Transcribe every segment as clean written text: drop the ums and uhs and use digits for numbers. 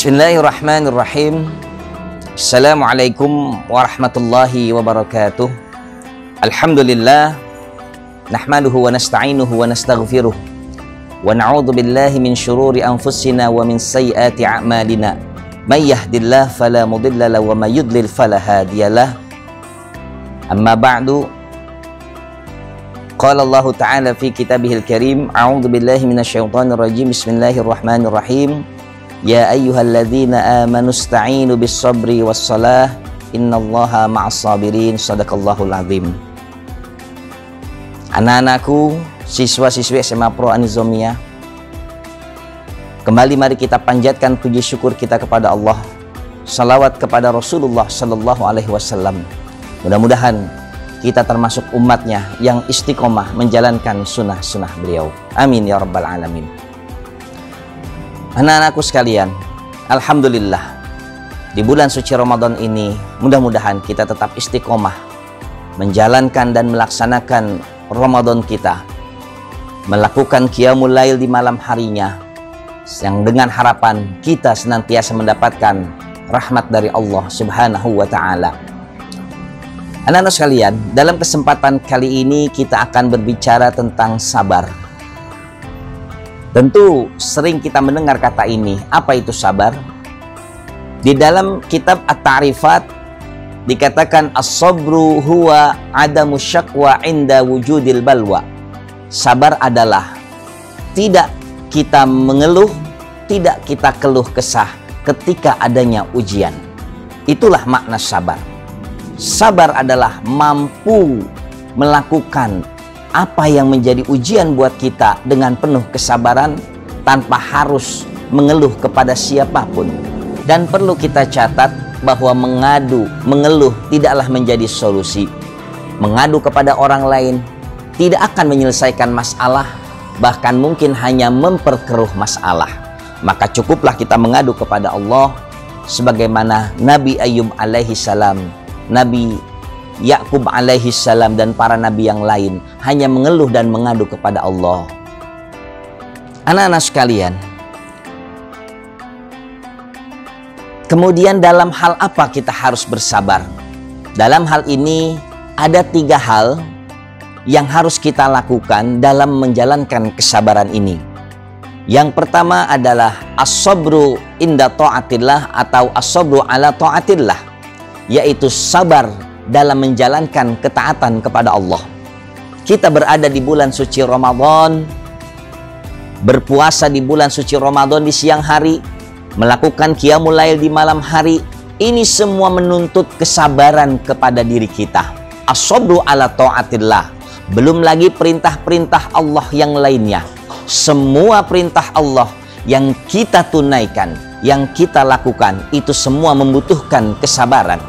Bismillahirrahmanirrahim. Assalamualaikum warahmatullahi wabarakatuh. Alhamdulillah, nahmaduhu wa nasta'inuhu wa nastaghfiruh, wa na'udzu billahi min syururi anfusina wa min sayyiati a'malina. May yahdihillahu fala mudilla lahu wa may yudlil fala hadiyalah. Amma ba'du. Qala Allah Ta'ala fi kitabihil karim, a'udzu billahi minasyaitonir rajim. Bismillahirrahmanirrahim. Ya ayyuhalladzina amanu ista'inu bis-sabri was-salah innallaha ma'as-sabirin. Shadaqallahul azim. Anak-anakku, siswa-siswi SMA Pro An-Nizamiyah, kembali mari kita panjatkan puji syukur kita kepada Allah, salawat kepada Rasulullah sallallahu alaihi wasallam. Mudah-mudahan kita termasuk umatnya yang istiqomah menjalankan sunnah-sunnah beliau. Amin ya rabbal alamin. Anak-anakku sekalian, alhamdulillah, di bulan suci Ramadan ini mudah-mudahan kita tetap istiqomah menjalankan dan melaksanakan Ramadan kita, melakukan qiyamul lail di malam harinya, yang dengan harapan kita senantiasa mendapatkan rahmat dari Allah Subhanahu wa Ta'ala. Anak-anak sekalian, dalam kesempatan kali ini kita akan berbicara tentang sabar. Tentu sering kita mendengar kata ini. Apa itu sabar? Di dalam kitab At-Ta'rifat dikatakan as-sabru huwa adamu syakwa inda wujudil balwa. Sabar adalah tidak kita mengeluh, tidak kita keluh kesah ketika adanya ujian. Itulah makna sabar. Sabar adalah mampu melakukan apa yang menjadi ujian buat kita dengan penuh kesabaran tanpa harus mengeluh kepada siapapun. Dan perlu kita catat bahwa mengeluh tidaklah menjadi solusi. Mengadu kepada orang lain tidak akan menyelesaikan masalah, bahkan mungkin hanya memperkeruh masalah. Maka cukuplah kita mengadu kepada Allah, sebagaimana Nabi Ayub alaihi salam, Nabi Yakub alaihi salam, dan para nabi yang lain hanya mengeluh dan mengadu kepada Allah. Anak-anak sekalian, kemudian dalam hal apa kita harus bersabar? Dalam hal ini ada 3 hal yang harus kita lakukan dalam menjalankan kesabaran ini. Yang pertama adalah as-sabru inda ta'atillah atau as-sabru ala ta'atillah, yaitu sabar dalam menjalankan ketaatan kepada Allah. Kita berada di bulan suci Ramadan, berpuasa di bulan suci Ramadan di siang hari, melakukan qiyamul lail di malam hari. Ini semua menuntut kesabaran kepada diri kita. As-sabru ala ta'atillah. Belum lagi perintah-perintah Allah yang lainnya. Semua perintah Allah yang kita tunaikan, yang kita lakukan, itu semua membutuhkan kesabaran.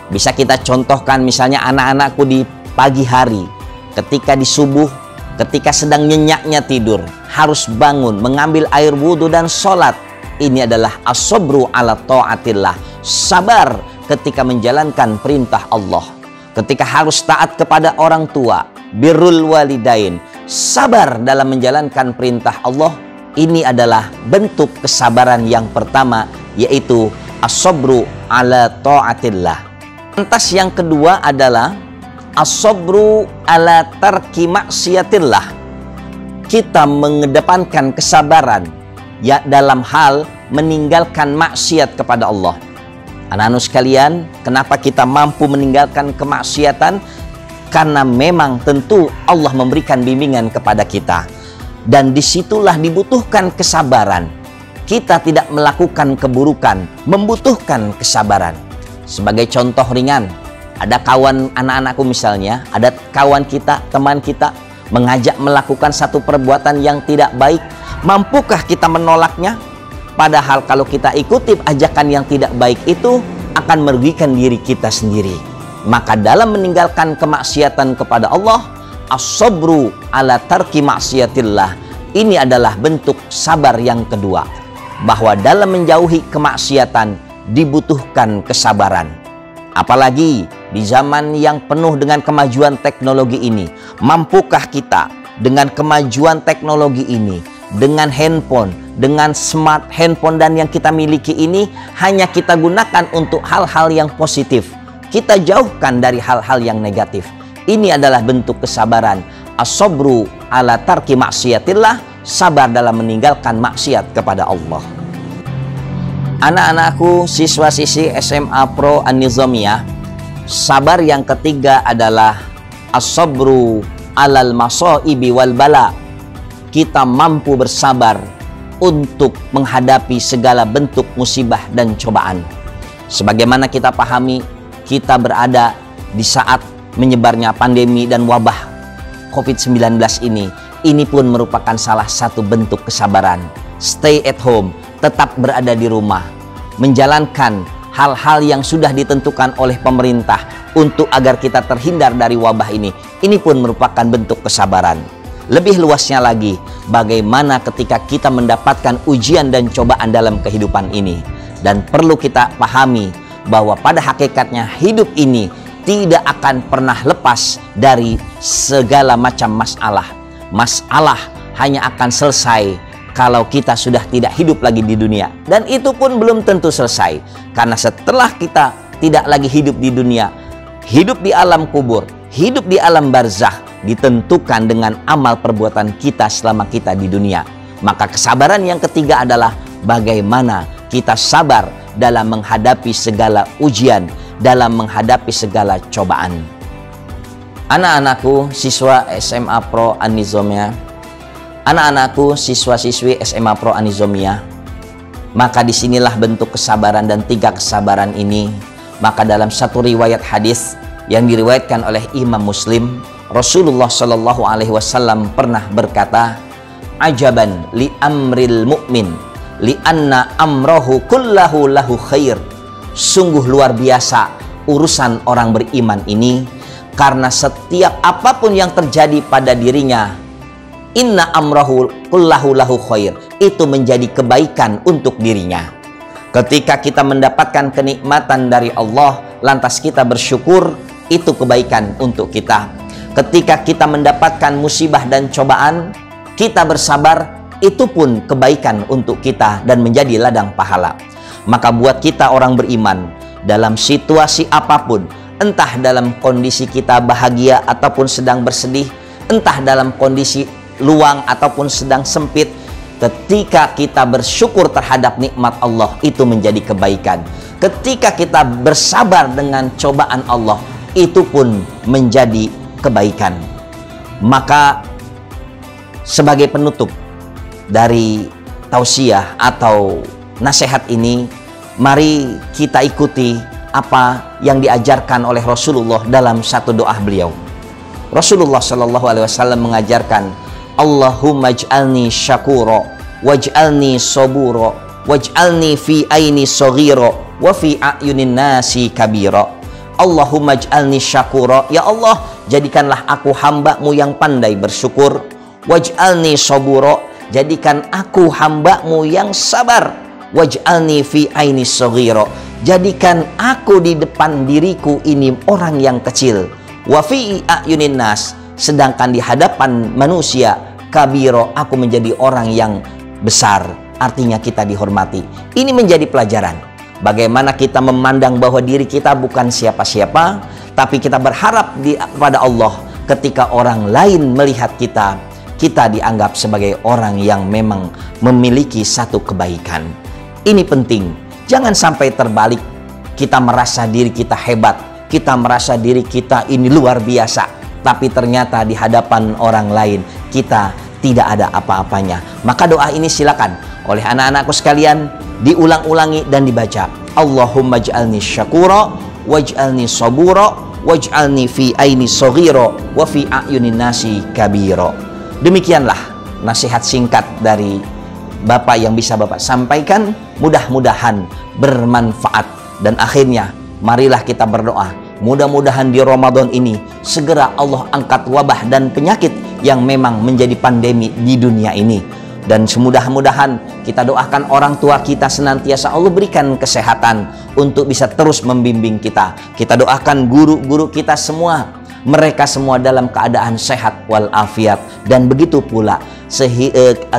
Bisa kita contohkan misalnya anak-anakku di pagi hari, ketika di subuh, ketika sedang nyenyaknya tidur, harus bangun, mengambil air wudhu dan sholat. Ini adalah as-sabru ala ta'atillah. Sabar ketika menjalankan perintah Allah. Ketika harus taat kepada orang tua, birrul walidain, sabar dalam menjalankan perintah Allah. Ini adalah bentuk kesabaran yang pertama, yaitu as-sabru ala ta'atillah. Lantas yang kedua adalah as-sabru ala tarki maksiatillah. Kita mengedepankan kesabaran ya dalam hal meninggalkan maksiat kepada Allah. Anak-anak sekalian, kenapa kita mampu meninggalkan kemaksiatan? Karena memang tentu Allah memberikan bimbingan kepada kita. Dan disitulah dibutuhkan kesabaran. Kita tidak melakukan keburukan, membutuhkan kesabaran. Sebagai contoh ringan, ada kawan anak-anakku misalnya, ada kawan kita, teman kita mengajak melakukan satu perbuatan yang tidak baik. Mampukah kita menolaknya? Padahal kalau kita ikuti ajakan yang tidak baik itu akan merugikan diri kita sendiri. Maka dalam meninggalkan kemaksiatan kepada Allah, as-sabru ala tarki maksiatillah, ini adalah bentuk sabar yang kedua. Bahwa dalam menjauhi kemaksiatan dibutuhkan kesabaran. Apalagi di zaman yang penuh dengan kemajuan teknologi ini, mampukah kita dengan kemajuan teknologi ini, dengan handphone, dengan smart handphone dan yang kita miliki ini hanya kita gunakan untuk hal-hal yang positif, kita jauhkan dari hal-hal yang negatif. Ini adalah bentuk kesabaran. As-sabru ala tarki maksiatillah, sabar dalam meninggalkan maksiat kepada Allah. Anak-anakku, siswa-siswi SMA Pro An-Nizamiyah, sabar yang ketiga adalah as-sabru alal masaibi wal bala. Kita mampu bersabar untuk menghadapi segala bentuk musibah dan cobaan. Sebagaimana kita pahami, kita berada di saat menyebarnya pandemi dan wabah COVID-19 ini pun merupakan salah satu bentuk kesabaran. Stay at home, tetap berada di rumah, menjalankan hal-hal yang sudah ditentukan oleh pemerintah untuk agar kita terhindar dari wabah ini pun merupakan bentuk kesabaran. Lebih luasnya lagi, bagaimana ketika kita mendapatkan ujian dan cobaan dalam kehidupan ini. Dan perlu kita pahami bahwa pada hakikatnya hidup ini tidak akan pernah lepas dari segala macam masalah. Masalah hanya akan selesai kalau kita sudah tidak hidup lagi di dunia. Dan itu pun belum tentu selesai. Karena setelah kita tidak lagi hidup di dunia, hidup di alam kubur, hidup di alam barzakh, ditentukan dengan amal perbuatan kita selama kita di dunia. Maka kesabaran yang ketiga adalah bagaimana kita sabar dalam menghadapi segala ujian, dalam menghadapi segala cobaan. Anak-anakku, siswa SMA Pro An-Nizamiyah, anak-anakku, siswa-siswi SMA Pro An-Nizamiyah, maka disinilah bentuk kesabaran dan tiga kesabaran ini. Maka dalam satu riwayat hadis yang diriwayatkan oleh Imam Muslim, Rasulullah Shallallahu Alaihi Wasallam pernah berkata, "Ajaban li amril mu'min, li anna amrohu kullahu lahu khair." Sungguh luar biasa urusan orang beriman ini, karena setiap apapun yang terjadi pada dirinya, inna amrohu kullahu lahu khair, itu menjadi kebaikan untuk dirinya. Ketika kita mendapatkan kenikmatan dari Allah, lantas kita bersyukur, itu kebaikan untuk kita. Ketika kita mendapatkan musibah dan cobaan, kita bersabar, itu pun kebaikan untuk kita dan menjadi ladang pahala. Maka buat kita orang beriman, dalam situasi apapun, entah dalam kondisi kita bahagia ataupun sedang bersedih, entah dalam kondisi luang ataupun sedang sempit, ketika kita bersyukur terhadap nikmat Allah, itu menjadi kebaikan. Ketika kita bersabar dengan cobaan Allah, itu pun menjadi kebaikan. Maka sebagai penutup dari tausiah atau nasihat ini, mari kita ikuti apa yang diajarkan oleh Rasulullah dalam satu doa beliau. Rasulullah Shallallahu Alaihi Wasallam mengajarkan, Allahumma ij'alni syakuro, waj'alni soburo, waj'alni fi aini soghiro, wa fi a'yunin nasi kabiro. Allahumma ij'alni syakuro, ya Allah, jadikanlah aku hamba-Mu yang pandai bersyukur. Waj'alni soburo, jadikan aku hamba-Mu yang sabar. Waj'alni fi aini soghiro, jadikan aku di depan diriku ini orang yang kecil. Wa fi a'yunin nas, sedangkan di hadapan manusia, kabiro, aku menjadi orang yang besar. Artinya kita dihormati. Ini menjadi pelajaran. Bagaimana kita memandang bahwa diri kita bukan siapa-siapa, tapi kita berharap kepada Allah ketika orang lain melihat kita, kita dianggap sebagai orang yang memang memiliki satu kebaikan. Ini penting. Jangan sampai terbalik. Kita merasa diri kita hebat, kita merasa diri kita ini luar biasa, tapi ternyata di hadapan orang lain kita tidak ada apa-apanya. Maka doa ini silakan oleh anak-anakku sekalian diulang-ulangi dan dibaca. Allahumma ij'alni syakura waj'alni sabura waj'alni fi aini saghira wa fi a'yunin nasi kabira. Demikianlah nasihat singkat dari Bapak yang bisa Bapak sampaikan, mudah-mudahan bermanfaat. Dan akhirnya marilah kita berdoa, mudah-mudahan di Ramadan ini segera Allah angkat wabah dan penyakit yang memang menjadi pandemi di dunia ini. Dan semudah-mudahan kita doakan orang tua kita senantiasa Allah berikan kesehatan untuk bisa terus membimbing kita. Kita doakan guru-guru kita semua, mereka semua dalam keadaan sehat walafiat. Dan begitu pula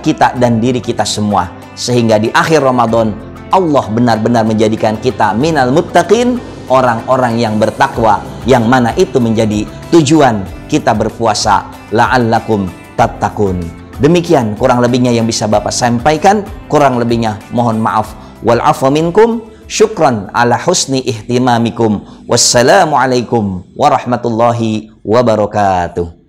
kita dan diri kita semua. Sehingga di akhir Ramadan Allah benar-benar menjadikan kita minal muttaqin, orang-orang yang bertakwa, yang mana itu menjadi tujuan kita berpuasa, la'allakum tattaqun. Demikian kurang lebihnya yang bisa Bapak sampaikan. Kurang lebihnya mohon maaf. Wal afu minkum. Syukran ala husni ihtimamikum. Wassalamualaikum warahmatullahi wabarakatuh.